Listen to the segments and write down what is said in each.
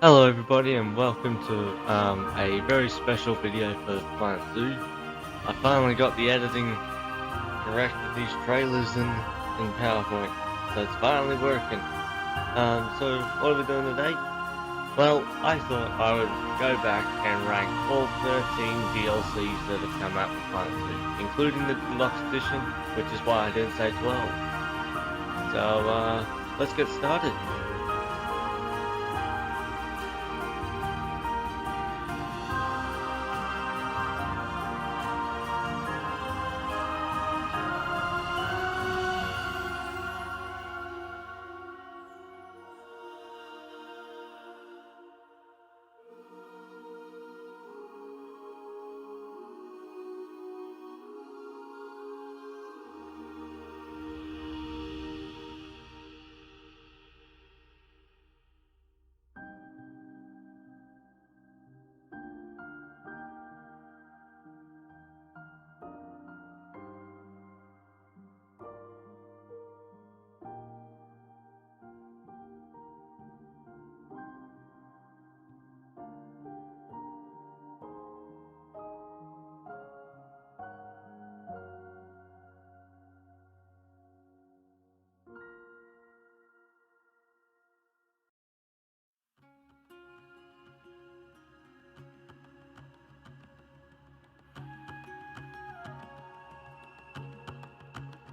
Hello everybody and welcome to a very special video for Planet Zoo. I finally got the editing correct with these trailers in PowerPoint, so it's finally working. So what are we doing today? Well, I thought I would go back and rank all 13 DLCs that have come out with Planet Zoo, including the Deluxe Edition, which is why I didn't say 12. So let's get started.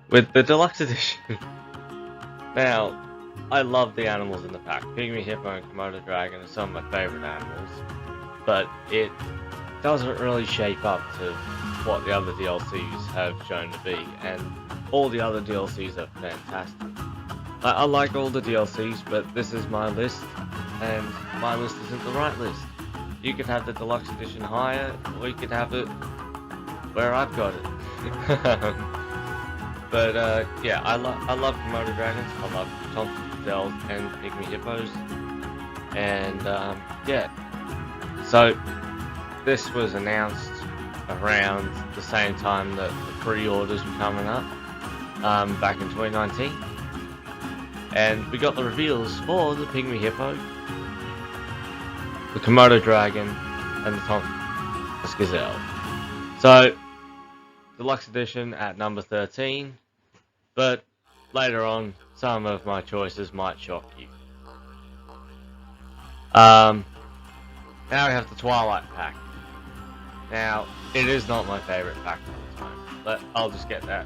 With the Deluxe Edition. Now, I love the animals in the pack. Pygmy Hippo and Komodo Dragon are some of my favourite animals, but it doesn't really shape up to what the other DLCs have shown to be, and all the other DLCs are fantastic. I like all the DLCs, but this is my list, and my list isn't the right list. You could have the Deluxe Edition higher, or you could have it where I've got it. But yeah, I love Komodo dragons. I love Thompson gazelles and pygmy hippos, and yeah. So this was announced around the same time that the pre-orders were coming up, back in 2019, and we got the reveals for the pygmy hippo, the Komodo dragon, and the Thompson gazelle. So Deluxe Edition at number 13. But later on, some of my choices might shock you. Now we have the Twilight Pack. Now, it is not my favourite pack of all time, but I'll just get that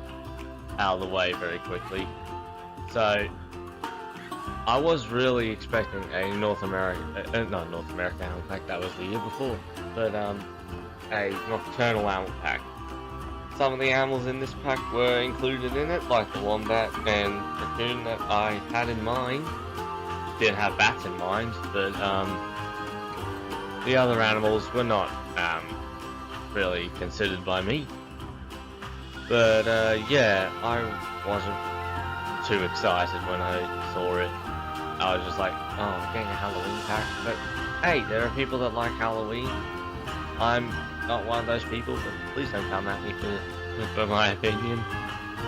out of the way very quickly. So, I was really expecting a North American animal pack, that was the year before, but a nocturnal animal pack. Some of the animals in this pack were included in it, like the wombat and raccoon that I had in mind. Didn't have bats in mind, but the other animals were not really considered by me. But yeah, I wasn't too excited when I saw it. I was just like, oh, I'm getting a Halloween pack. But hey, there are people that like Halloween. I'm not one of those people, but please don't come at me for my opinion.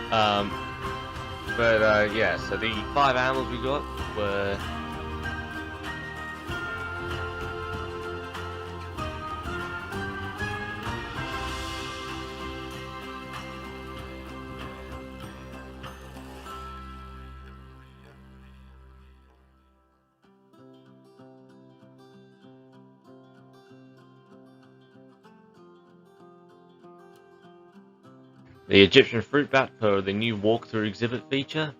But yeah, so the 5 animals we got were the Egyptian fruit bat for the new walkthrough exhibit feature.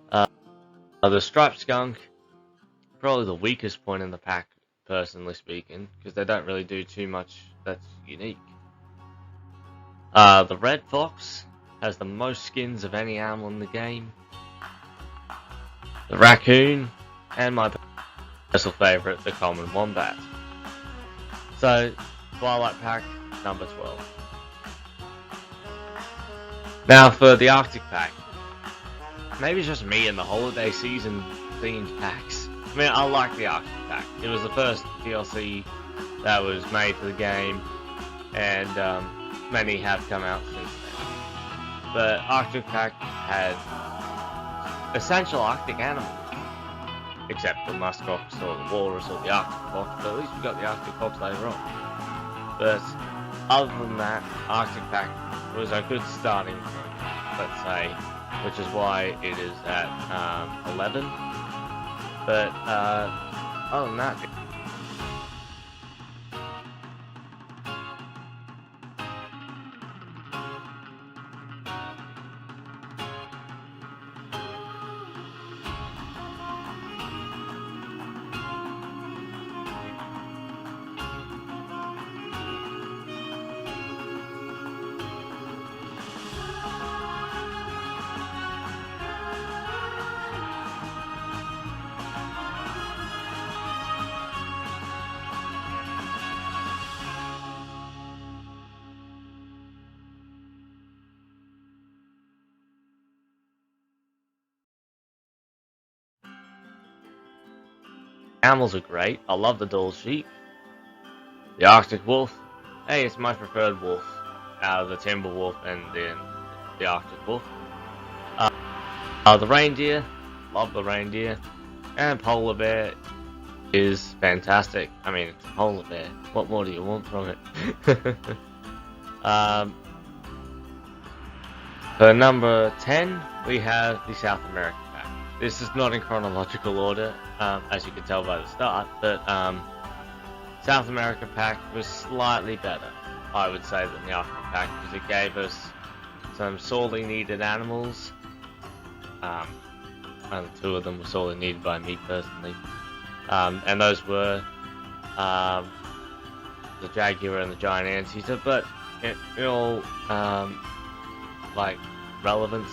The striped skunk, probably the weakest point in the pack, personally speaking, because they don't really do too much that's unique. The red fox has the most skins of any animal in the game. The raccoon, and my personal favourite, the common wombat. So, Twilight Pack, number 12. Now for the Arctic Pack. Maybe it's just me and the holiday season themed packs. I mean, I like the Arctic Pack. It was the first DLC that was made for the game, and many have come out since then. But Arctic Pack had essential Arctic animals. except the muskox or the walrus or the Arctic fox, but at least we got the Arctic fox later on. But other than that, Arctic Pack was a good starting point, let's say, which is why it is at 11. But other than that, animals are great. I love the Dall sheep. The Arctic wolf. Hey, it's my preferred wolf out of the timber wolf and then the Arctic wolf. The reindeer. Love the reindeer. And polar bear is fantastic. I mean, it's a polar bear. What more do you want from it? For number 10, we have the South American pack. This is not in chronological order, as you can tell by the start, but South American pack was slightly better, I would say, than the Arctic pack, because it gave us some sorely needed animals. And 2 of them were sorely needed by me personally. And those were the jaguar and the giant anteater, but in all like relevance,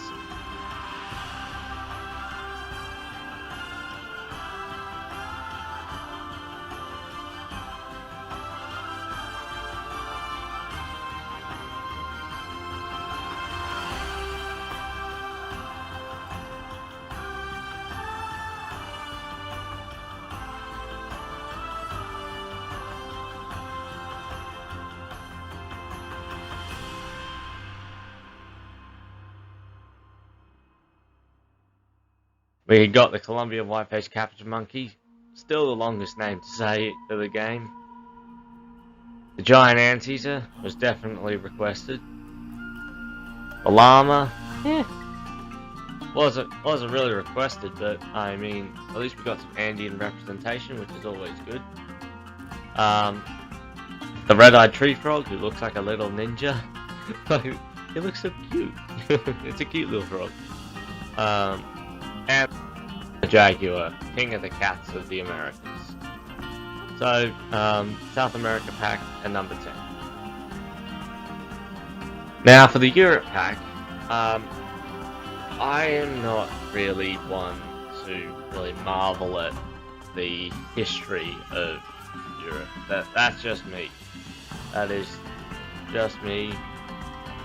we got the Colombian white-faced capuchin monkey, still the longest name to say for the game. The giant anteater was definitely requested. The llama, wasn't really requested, but I mean, at least we got some Andean representation, which is always good. The red-eyed tree frog, who looks like a little ninja. He looks so cute. It's a cute little frog. And the jaguar, king of the cats of the Americas. So, South America pack and number 10. Now for the Europe pack, I am not really one to really marvel at the history of Europe. That's just me. That is just me.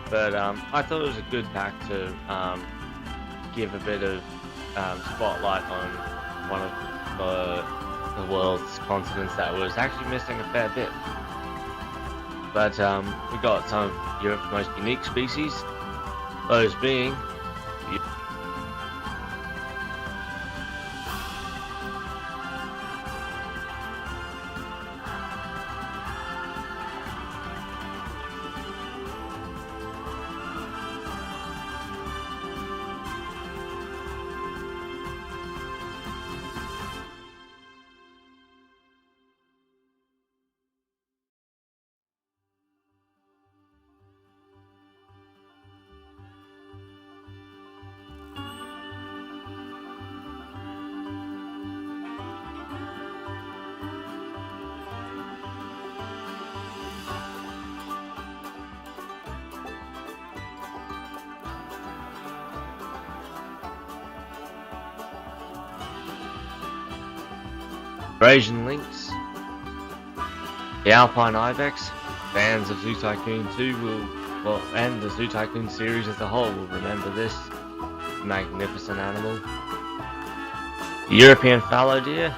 But I thought it was a good pack to give a bit of spotlight on one of the world's continents that was actually missing a fair bit. But we got some of Europe's most unique species, those being Eurasian lynx, the alpine ibex. Fans of Zoo Tycoon 2 and the Zoo Tycoon series as a whole will remember this magnificent animal. The European fallow deer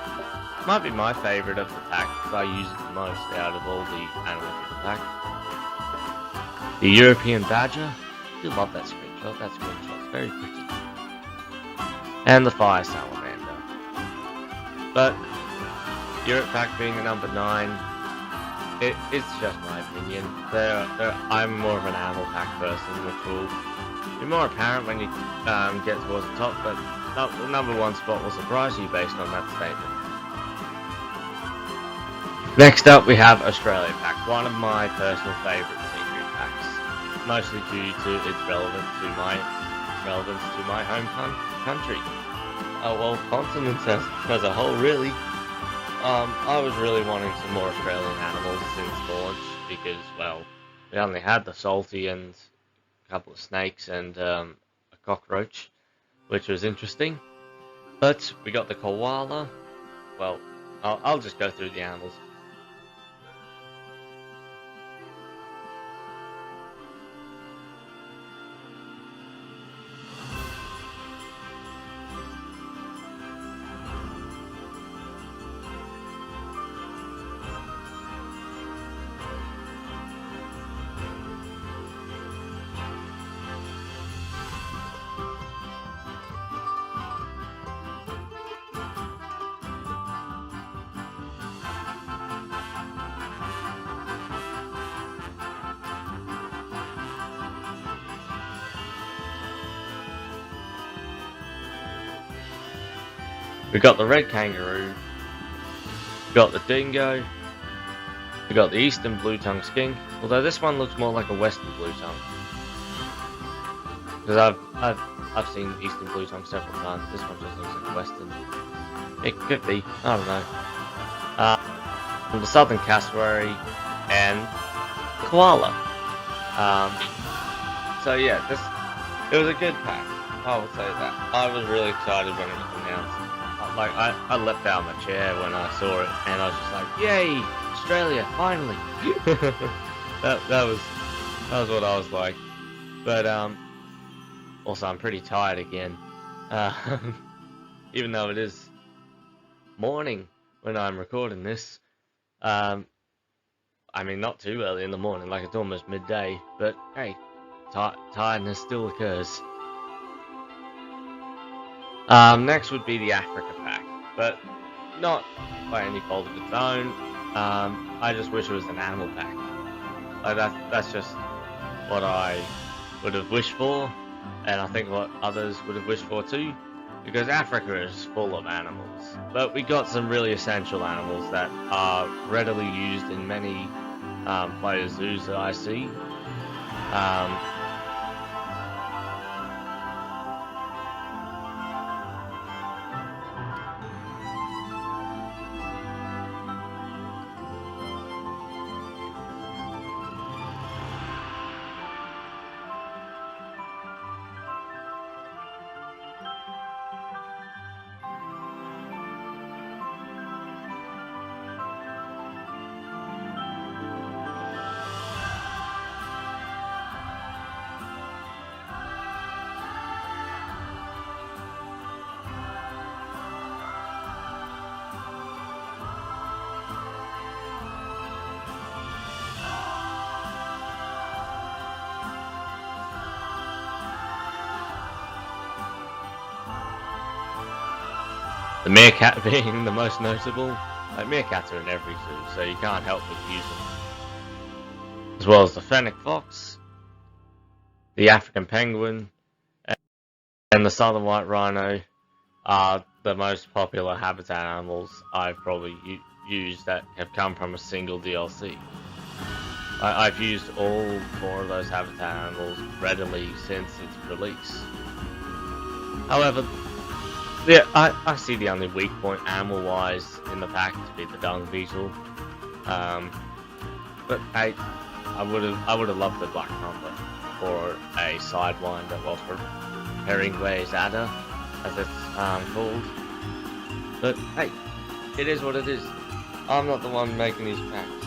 might be my favourite of the pack because I use it the most out of all the animals of the pack. The European badger, I do love that screenshot. That screenshot's very pretty. And the fire salamander. But Europe Pack being a number 9, it's just my opinion. I'm more of an animal pack person, which will be more apparent when you get towards the top, but the number 1 spot will surprise you based on that statement. Next up we have Australia Pack, one of my personal favourite scenery packs, mostly due to its relevance to my home country. Well, continent as a whole, really. I was really wanting some more Australian animals since launch because, well, we only had the salty and a couple of snakes and a cockroach, which was interesting. But we got the koala. Well, I'll just go through the animals. We got the red kangaroo, we got the dingo, we got the eastern blue-tongued skink, although this one looks more like a western blue-tongue. Because I've seen eastern blue-tongue several times, this one just looks like western. It could be, I don't know. The southern cassowary and koala. So yeah, it was a good pack, I would say that. I was really excited when it was announced. Like, I leapt out of my chair when I saw it, and I was just like, yay, Australia, finally! that was what I was like. But, also I'm pretty tired again. Even though it is morning when I'm recording this. I mean, not too early in the morning, like it's almost midday, but hey, tiredness still occurs. Next would be the Africa Pack, but not by any fault of its own. I just wish it was an animal pack. Like that's just what I would have wished for, and I think what others would have wished for too, because Africa is full of animals. But we got some really essential animals that are readily used in many players' zoos that I see. The meerkat being the most notable. Like, meerkats are in every zoo, so you can't help but use them. As well as the fennec fox, the African penguin, and the southern white rhino are the most popular habitat animals I've probably used that have come from a single DLC. I've used all 4 of those habitat animals readily since its release. However, yeah, I see the only weak point animal-wise in the pack to be the dung beetle. But I would have loved the black mamba or a sidewinder, well, for Herringway's adder, as it's called. But hey, it is what it is. I'm not the one making these packs,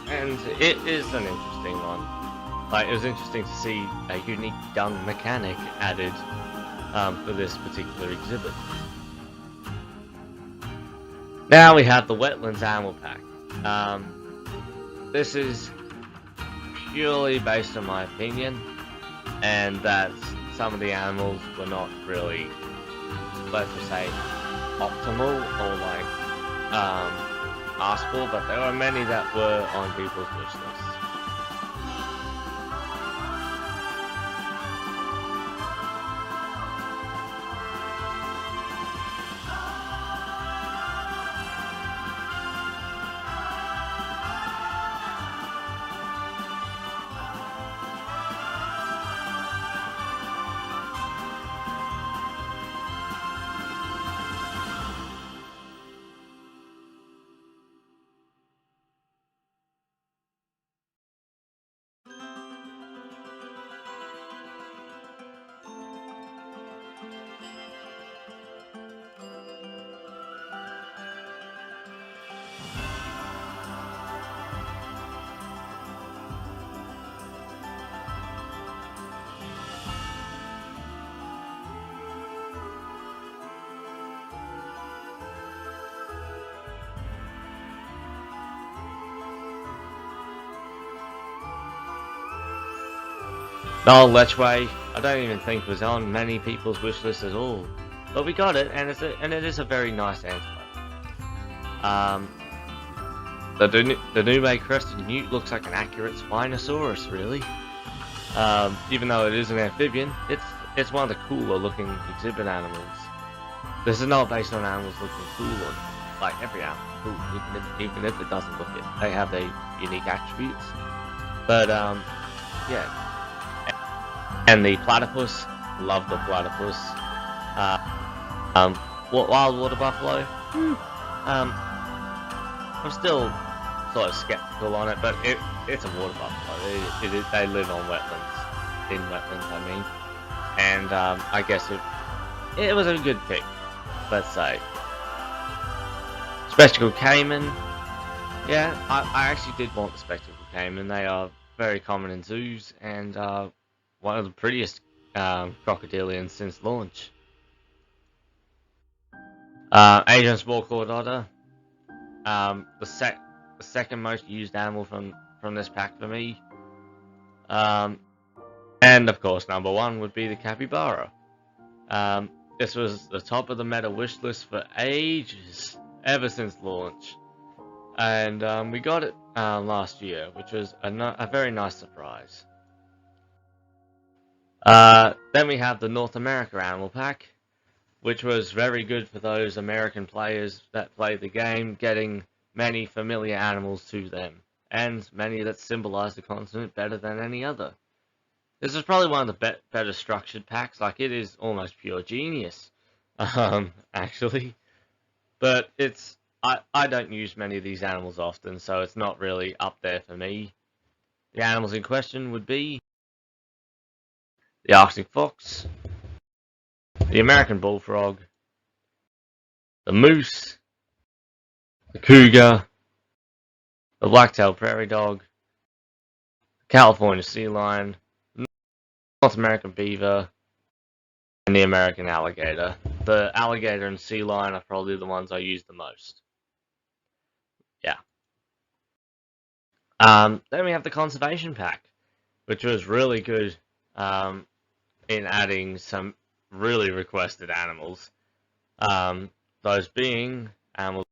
and it is an interesting one. Like, it was interesting to see a unique dung mechanic added for this particular exhibit. Now we have the Wetlands Animal Pack. This is purely based on my opinion, and that some of the animals were not really, let's just say, optimal or like asked for, but there were many that were on people's wish lists. No, Lechway, I don't even think was on many people's wish list at all. But we got it, and it is a very nice antelope. The Nume crested newt looks like an accurate Spinosaurus, really. Even though it is an amphibian, it's one of the cooler looking exhibit animals. This is not based on animals looking cool, like every animal cool, even if it doesn't look it. They have their unique attributes. But yeah. And the platypus, love the platypus. Wild water buffalo. I'm still sort of skeptical on it, but it's a water buffalo. They live on wetlands, in wetlands, I mean. And I guess it was a good pick, let's say. Spectacled caiman. Yeah, I actually did want the spectacled caiman. They are very common in zoos and one of the prettiest crocodilians since launch. Asian small-clawed otter. The second most used animal from this pack for me. And of course, number one would be the capybara. This was the top of the meta wish list for ages, ever since launch. And we got it last year, which was a very nice surprise. Then we have the North America Animal Pack, which was very good for those American players that play the game, getting many familiar animals to them, and many that symbolize the continent better than any other. This is probably one of the better structured packs, like it is almost pure genius, actually. But I don't use many of these animals often, so it's not really up there for me. The animals in question would be the Arctic fox, the American bullfrog, the moose, the cougar, the black-tailed prairie dog, the California sea lion, the North American beaver, and the American alligator. The alligator and sea lion are probably the ones I use the most. Yeah. Then we have the conservation pack, which was really good in adding some really requested animals. Those being animals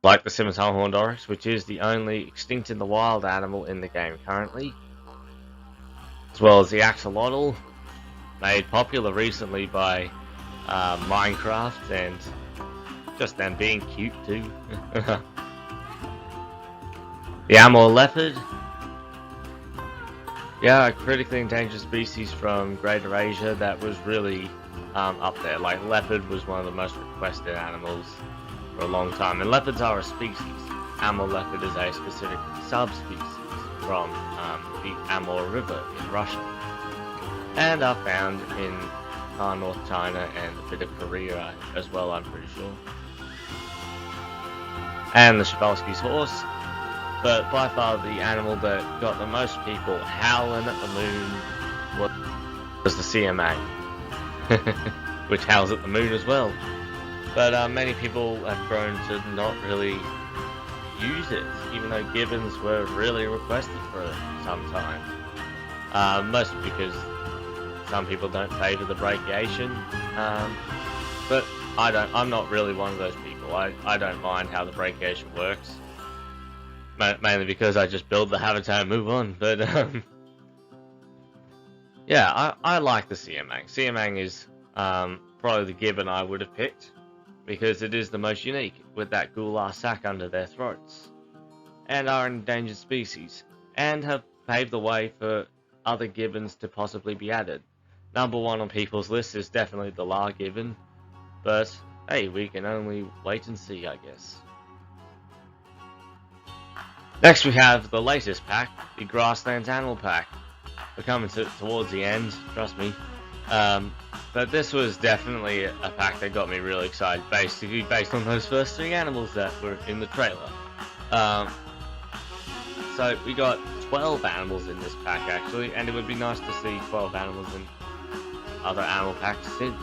like the scimitar horned oryx, which is the only extinct in the wild animal in the game currently, as well as the axolotl, made popular recently by Minecraft and just them being cute too. The Amur leopard, yeah, a critically endangered species from Greater Asia that was really up there. Like, leopard was one of the most requested animals for a long time, and leopards are a species. Amur leopard is a specific subspecies from the Amur River in Russia, and are found in North China and a bit of Korea as well, I'm pretty sure. And the Przewalski's horse, but by far the animal that got the most people howling at the moon was the CMA, which howls at the moon as well. But many people have grown to not really use it, even though gibbons were really requested for some time. Mostly because some people don't favour the brachiation, but I'm not really one of those people. I don't mind how the brachiation works, mainly because I just build the habitat and move on. But yeah, I like the siamang. Siamang is probably the gibbon I would have picked, because it is the most unique, with that gular sac under their throats, and are an endangered species, and have paved the way for other gibbons to possibly be added. Number one on people's list is definitely the Lar gibbon, but hey, we can only wait and see, I guess. Next we have the latest pack, the Grasslands Pack. We're coming towards the end, trust me. But this was definitely a pack that got me really excited, basically based on those first 3 animals that were in the trailer. So we got 12 animals in this pack actually, and it would be nice to see 12 animals in other animal packs since.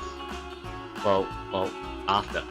Well, after.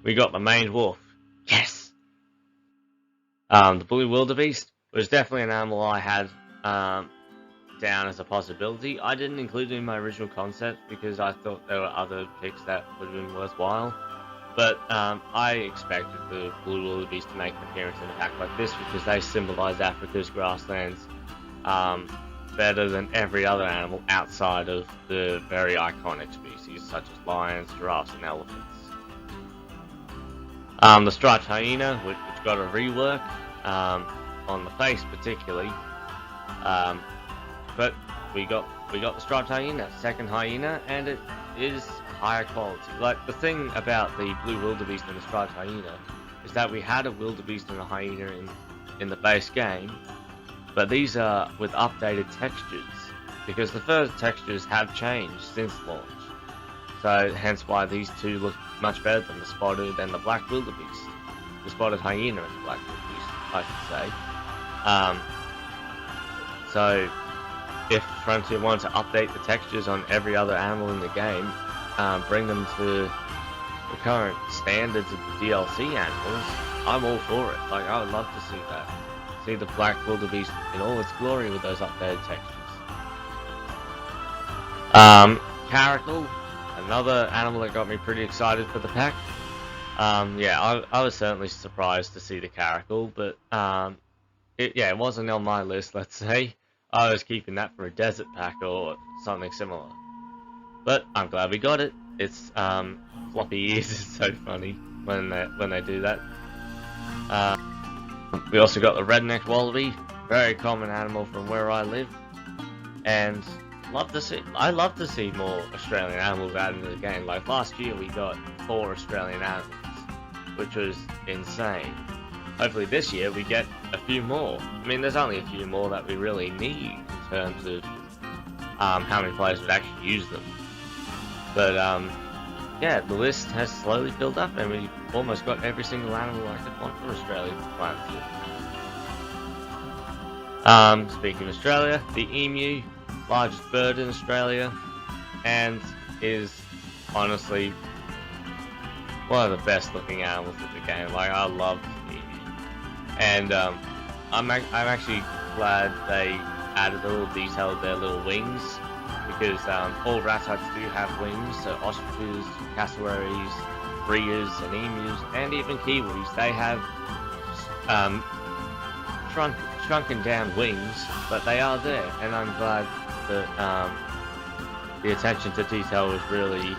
We got the maned wolf. Yes! The blue wildebeest was definitely an animal I had down as a possibility. I didn't include it in my original concept because I thought there were other picks that would have been worthwhile. But I expected the blue wildebeest to make an appearance in a pack like this because they symbolise Africa's grasslands better than every other animal outside of the very iconic species such as lions, giraffes and elephants. The striped hyena, which got a rework on the face particularly, but we got the striped hyena, second hyena, and it is higher quality. Like, the thing about the blue wildebeest and the striped hyena is that we had a wildebeest and a hyena in the base game, but these are with updated textures because the fur textures have changed since launch. So hence why these two look much better than the spotted and the black wildebeest. The spotted hyena and the black wildebeest, I should say. So if Frontier wanted to update the textures on every other animal in the game, bring them to the current standards of DLC animals, I'm all for it. Like, I would love to see that. See the black wildebeest in all its glory with those updated textures. Caracal, another animal that got me pretty excited for the pack. Yeah, I was certainly surprised to see the caracal, but it wasn't on my list, let's say. I was keeping that for a desert pack or something similar. But I'm glad we got it. It's floppy ears is so funny when they do that. We also got the redneck wallaby, very common animal from where I live, and I love to see more Australian animals added to the game. Like last year we got 4 Australian animals, which was insane. Hopefully this year we get a few more. I mean, there's only a few more that we really need in terms of how many players would actually use them. But yeah, the list has slowly filled up, and we almost got every single animal I could want for Australia planted. Speaking of Australia, the emu, largest bird in Australia, and is honestly one of the best looking animals in the game. Like, I love the emu, and I'm actually glad they added a little detail of their little wings, because all ratites do have wings. So ostriches, cassowaries, rheas, and emus, and even kiwis, they have shrunken down wings, but they are there, and I'm glad that the attention to detail was really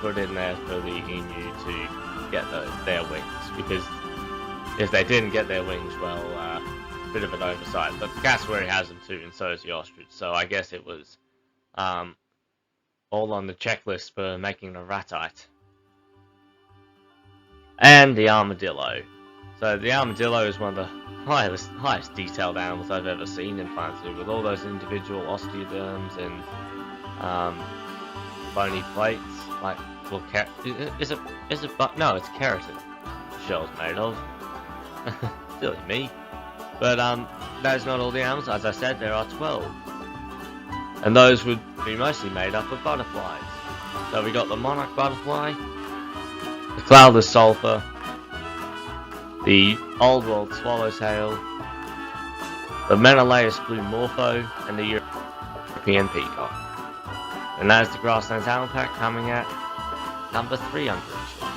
put in there for the emu to get their wings, because if they didn't get their wings, well, bit of an oversight. But the cassowary has them too, and so does the ostrich, so I guess it was all on the checklist for making a ratite. And the armadillo. So the armadillo is one of the highest detailed animals I've ever seen in Planet Zoo, with all those individual osteoderms and bony plates. Like, well, is it no, it's keratin the shell's made of. Silly me. But that's not all the animals. As I said, there are 12, and those would be mostly made up of butterflies. So we got the monarch butterfly, the cloudless sulphur, the old world swallowtail, the Menelaus blue morpho, and the European peacock. And that is the Grasslands Pack, coming at number 3, I'm pretty sure.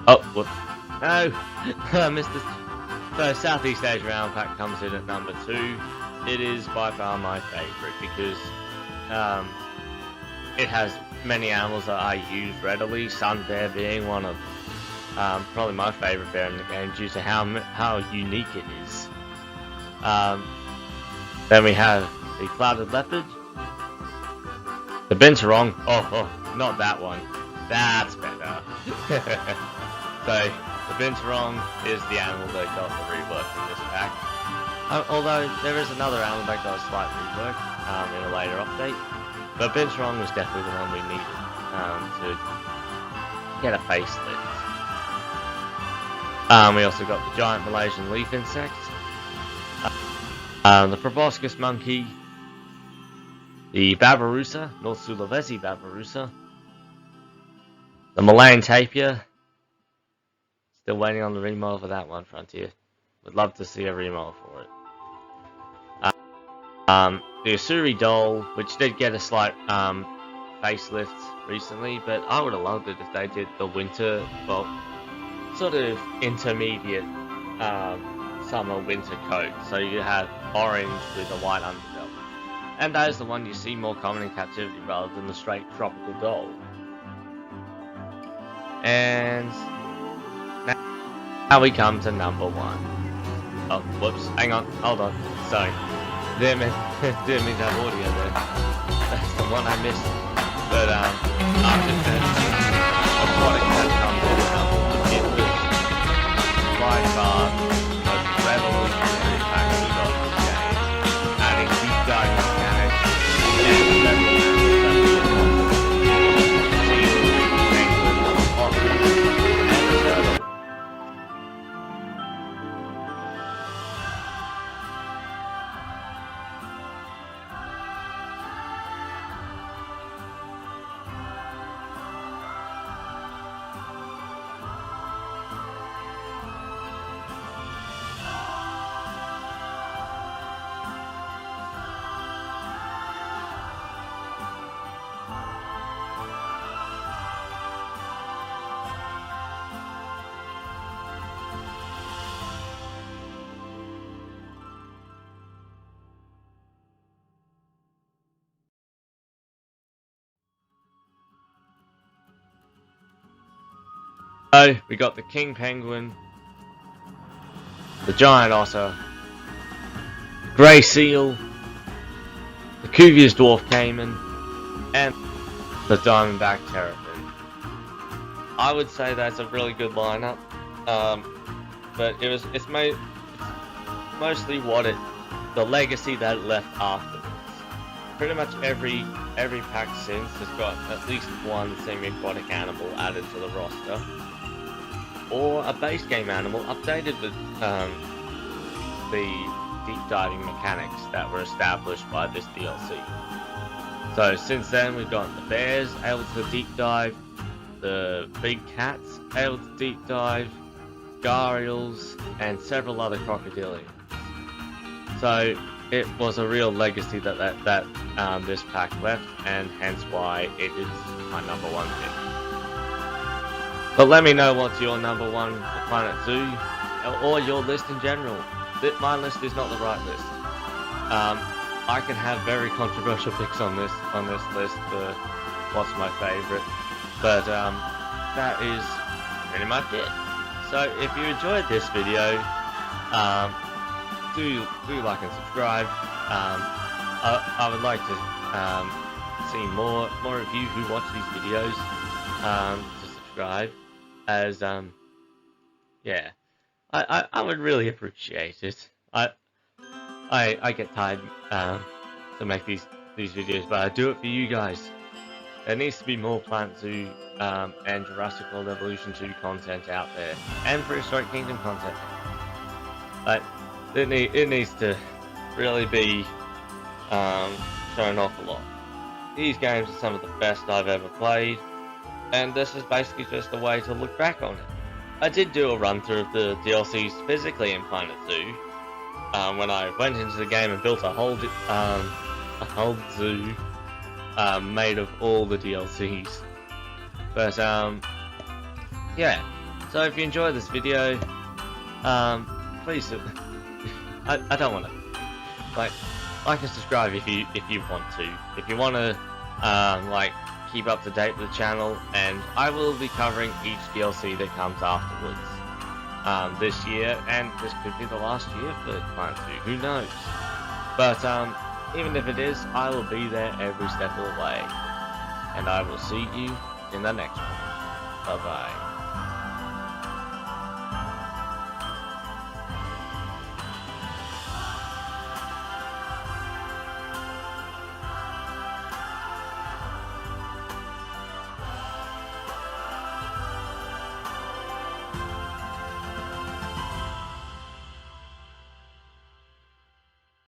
Oh, whoops. No! I missed this. So, Southeast Asia Pack comes in at number 2. It is by far my favourite, because it has many animals that I use readily, sun bear being one of probably my favourite bear in the game, due to how unique it is. Then we have the clouded leopard, the binturong. Oh, not that one. That's better. So, the binturong is the animal that got the rework in this pack. Although, there is another animal that got a slight rework in a later update. But binturong was definitely the one we needed to get a facelift. We also got the giant Malaysian leaf insect, the proboscis monkey, the babirusa, North Sulawesi babirusa, the Malayan tapir. Still waiting on the remodel for that one, Frontier. Would love to see a remodel for it. The Usuri doll, which did get a slight facelift recently, but I would have loved it if they did the winter, well, sort of intermediate summer-winter coat. So you have orange with a white underbelly. and that is the one you see more common in captivity rather than the straight tropical doll. And now we come to number 1. Oh, whoops, hang on, hold on, sorry. Didn't mean to have audio there. That's the one I missed. But after this, aquatic that comes in it was by far the most revolutionary pack we got in the game, adding deep diving mechanics and several animals that we wanted. Seal, penguin, otter, and a turtle. So we got the king penguin, the giant otter, the grey seal, the Cuvier's dwarf caiman, and the diamondback terrapin. I would say that's a really good lineup, but it's mostly the legacy that it left afterwards. Pretty much every pack since has got at least one semi-aquatic animal added to the roster, or a base game animal updated with the deep diving mechanics that were established by this DLC. So since then we've got the bears able to deep dive, the big cats able to deep dive, gharials, and several other crocodilians. So it was a real legacy that this pack left, and hence why it is my number 1 pick. But let me know what's your number 1 for Planet Zoo, or your list in general. My list is not the right list. I can have very controversial picks on this list for what's my favourite, but that is pretty much it. So if you enjoyed this video, do like and subscribe. I would like to see more of you who watch these videos to subscribe, as yeah, I would really appreciate it. I get tired to make these videos, but I do it for you guys. There needs to be more Planet Zoo and Jurassic World Evolution 2 content out there, and Prehistoric Kingdom content. But it needs to really be shown off a lot. These games are some of the best I've ever played, and this is basically just a way to look back on it. I did do a run through of the DLCs physically in Planet Zoo when I went into the game and built a whole zoo made of all the DLCs. But yeah. So if you enjoyed this video, please. I don't want to like and subscribe if you want to. If you want to keep up to date with the channel, and I will be covering each DLC that comes afterwards this year, and this could be the last year for Planet Zoo, who knows. But even if it is, I will be there every step of the way, and I will see you in the next one. Bye bye.